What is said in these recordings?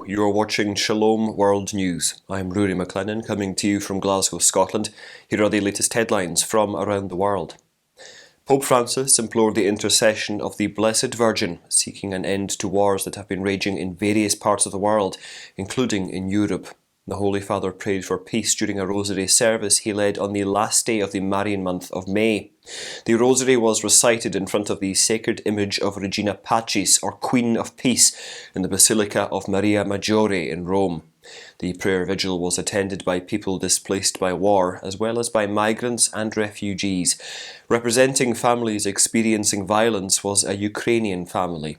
Hello, you are watching Shalom World News. I'm Rory McLennan, coming to you from Glasgow, Scotland. Here are the latest headlines from around the world. Pope Francis implored the intercession of the Blessed Virgin, seeking an end to wars that have been raging in various parts of the world, including in Europe. The Holy Father prayed for peace during a rosary service he led on the last day of the Marian month of May. The rosary was recited in front of the sacred image of Regina Pacis, or Queen of Peace, in the Basilica of Maria Maggiore in Rome. The prayer vigil was attended by people displaced by war, as well as by migrants and refugees. Representing families experiencing violence was a Ukrainian family.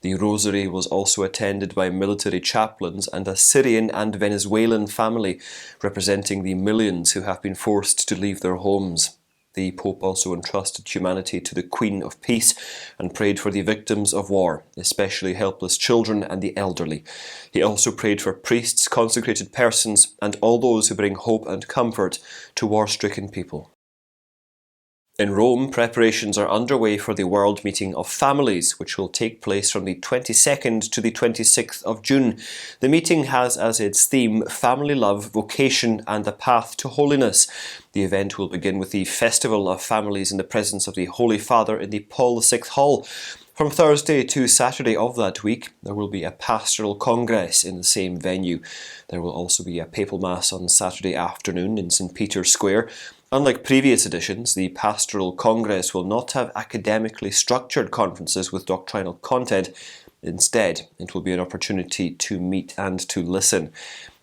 The rosary was also attended by military chaplains and a Syrian and Venezuelan family, representing the millions who have been forced to leave their homes. The Pope also entrusted humanity to the Queen of Peace and prayed for the victims of war, especially helpless children and the elderly. He also prayed for priests, consecrated persons, and all those who bring hope and comfort to war-stricken people. In Rome, preparations are underway for the World Meeting of Families, which will take place from the 22nd to the 26th of June. The meeting has as its theme Family Love, Vocation and a Path to Holiness. The event will begin with the Festival of Families in the presence of the Holy Father in the Paul VI Hall. From Thursday to Saturday of that week, there will be a pastoral congress in the same venue. There will also be a papal mass on Saturday afternoon in St. Peter's Square. Unlike previous editions, the Pastoral Congress will not have academically structured conferences with doctrinal content. Instead, it will be an opportunity to meet and to listen.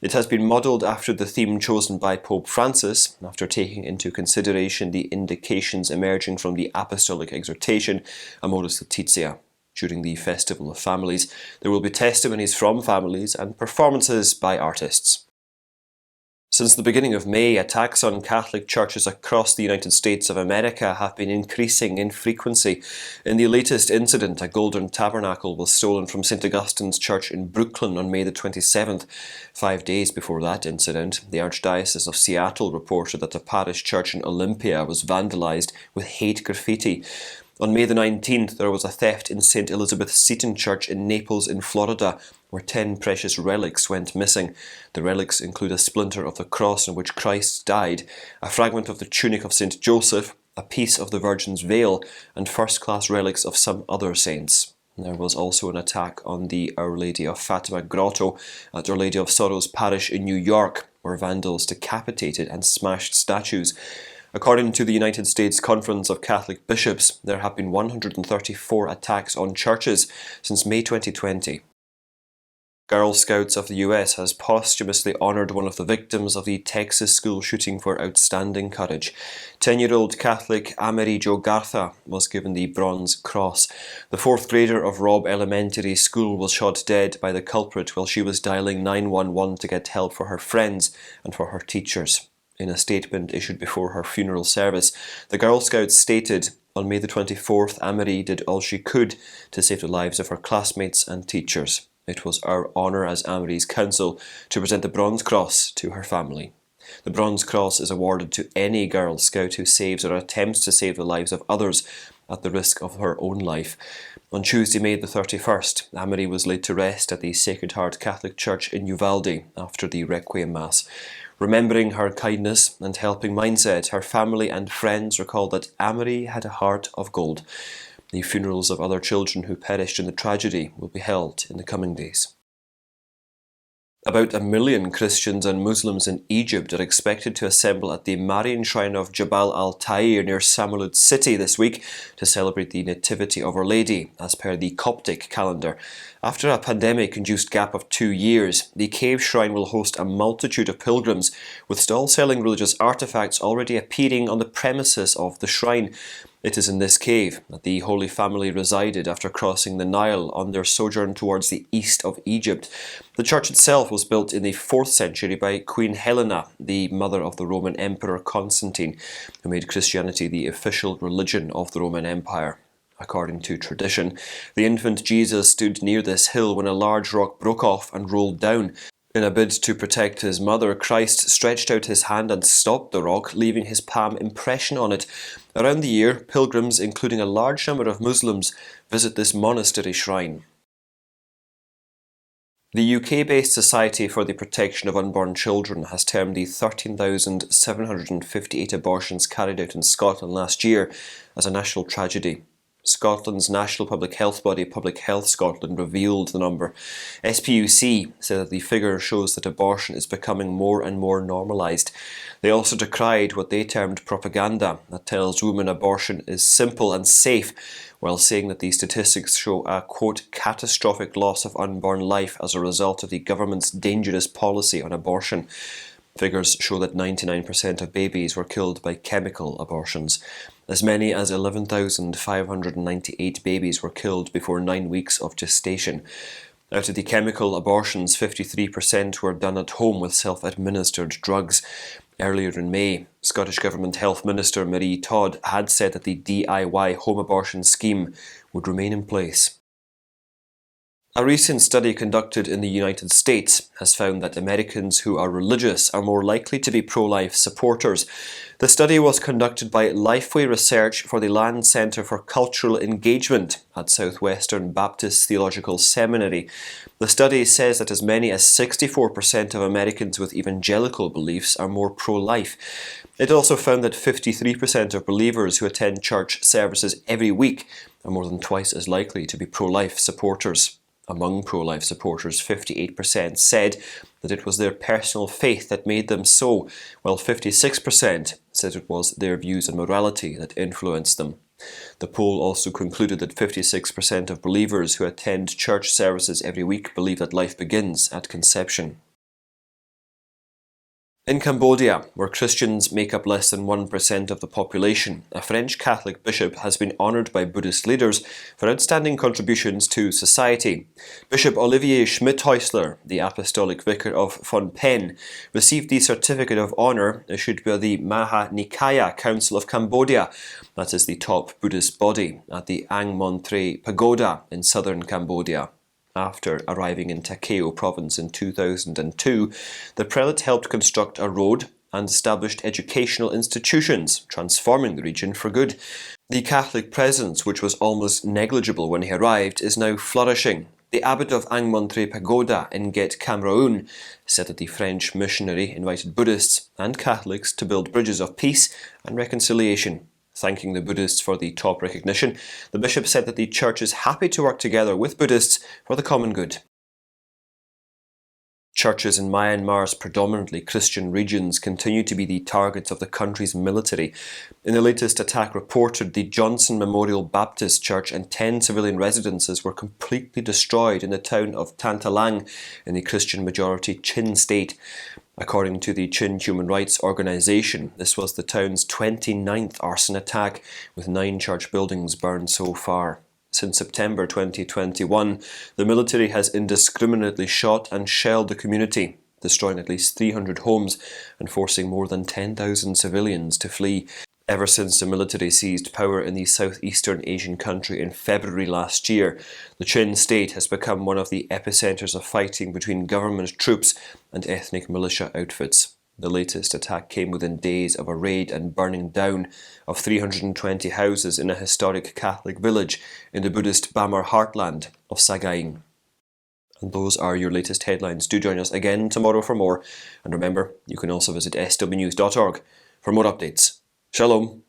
It has been modelled after the theme chosen by Pope Francis, after taking into consideration the indications emerging from the Apostolic Exhortation, Amoris Laetitia. During the Festival of Families, there will be testimonies from families and performances by artists. Since the beginning of May, attacks on Catholic churches across the United States of America have been increasing in frequency. In the latest incident, a golden tabernacle was stolen from St. Augustine's Church in Brooklyn on May the 27th. 5 days before that incident, the Archdiocese of Seattle reported that a parish church in Olympia was vandalized with hate graffiti. On May the 19th, there was a theft in St. Elizabeth Seton Church in Naples in Florida, where 10 precious relics went missing. The relics include a splinter of the cross on which Christ died, a fragment of the tunic of St. Joseph, a piece of the Virgin's veil, and first-class relics of some other saints. There was also an attack on the Our Lady of Fatima Grotto at Our Lady of Sorrows Parish in New York, where vandals decapitated and smashed statues. According to the United States Conference of Catholic Bishops, there have been 134 attacks on churches since May 2020. Girl Scouts of the US has posthumously honoured one of the victims of the Texas school shooting for outstanding courage. 10-year-old Catholic Amerie Jo Garza was given the Bronze Cross. The fourth grader of Robb Elementary School was shot dead by the culprit while she was dialing 911 to get help for her friends and for her teachers. In a statement issued before her funeral service, the Girl Scouts stated, "On May the 24th, Amerie did all she could to save the lives of her classmates and teachers. It was our honour as Amerie's council to present the Bronze Cross to her family." The Bronze Cross is awarded to any Girl Scout who saves or attempts to save the lives of others at the risk of her own life. On Tuesday, May the 31st, Amerie was laid to rest at the Sacred Heart Catholic Church in Uvalde after the Requiem Mass. Remembering her kindness and helping mindset, her family and friends recalled that Amerie had a heart of gold. The funerals of other children who perished in the tragedy will be held in the coming days. About 1 million Christians and Muslims in Egypt are expected to assemble at the Marian shrine of Jabal al-TAYR near Samalud city this week to celebrate the Nativity of Our Lady, as per the Coptic calendar. After a pandemic-induced gap of 2 years, the cave shrine will host a multitude of pilgrims, with stalls selling religious artefacts already appearing on the premises of the shrine. It is in this cave that the Holy Family resided after crossing the Nile on their sojourn towards the east of Egypt. The church itself was built in the 4th century by Queen Helena, the mother of the Roman Emperor Constantine, who made Christianity the official religion of the Roman Empire. According to tradition, the infant Jesus stood near this hill when a large rock broke off and rolled down. In a bid to protect his mother, Christ stretched out his hand and stopped the rock, leaving his palm impression on it. Around the year, pilgrims, including a large number of Muslims, visit this monastery shrine. The UK-based Society for the Protection of Unborn Children has termed the 13,758 abortions carried out in Scotland last year as a national tragedy. Scotland's national public health body, Public Health Scotland, revealed the number. SPUC said that the figure shows that abortion is becoming more and more normalised. They also decried what they termed propaganda that tells women abortion is simple and safe, while saying that the statistics show a, quote, catastrophic loss of unborn life as a result of the government's dangerous policy on abortion. Figures show that 99% of babies were killed by chemical abortions. As many as 11,598 babies were killed before 9 weeks of gestation. Out of the chemical abortions, 53% were done at home with self-administered drugs. Earlier in May, Scottish Government Health Minister Marie Todd had said that the DIY home abortion scheme would remain in place. A recent study conducted in the United States has found that Americans who are religious are more likely to be pro-life supporters. The study was conducted by Lifeway Research for the Land Centre for Cultural Engagement at Southwestern Baptist Theological Seminary. The study says that as many as 64% of Americans with evangelical beliefs are more pro-life. It also found that 53% of believers who attend church services every week are more than twice as likely to be pro-life supporters. Among pro-life supporters, 58% said that it was their personal faith that made them so, while 56% said it was their views on morality that influenced them. The poll also concluded that 56% of believers who attend church services every week believe that life begins at conception. In Cambodia, where Christians make up less than 1% of the population, a French Catholic bishop has been honoured by Buddhist leaders for outstanding contributions to society. Bishop Olivier Schmidhäusler, the apostolic vicar of Phnom Penh, received the certificate of honour issued by the Maha Nikaya Council of Cambodia, that is the top Buddhist body, at the Ang Mon Thre Pagoda in southern Cambodia. After arriving in Takeo province in 2002, the prelate helped construct a road and established educational institutions, transforming the region for good. The Catholic presence, which was almost negligible when he arrived, is now flourishing. The abbot of Ang Mon Thre Pagoda in Get Camraoun said that the French missionary invited Buddhists and Catholics to build bridges of peace and reconciliation. Thanking the Buddhists for the top recognition, the bishop said that the church is happy to work together with Buddhists for the common good. Churches in Myanmar's predominantly Christian regions continue to be the targets of the country's military. In the latest attack reported, the Johnson Memorial Baptist Church and 10 civilian residences were completely destroyed in the town of Tantalang in the Christian-majority Chin state. According to the Chin Human Rights Organisation, this was the town's 29th arson attack, with 9 church buildings burned so far. Since September 2021, the military has indiscriminately shot and shelled the community, destroying at least 300 homes and forcing more than 10,000 civilians to flee. Ever since the military seized power in the southeastern Asian country in February last year, the Chin state has become one of the epicenters of fighting between government troops and ethnic militia outfits. The latest attack came within days of a raid and burning down of 320 houses in a historic Catholic village in the Buddhist Bamar heartland of Sagaing. And those are your latest headlines. Do join us again tomorrow for more. And remember, you can also visit swnews.org for more updates. Shalom.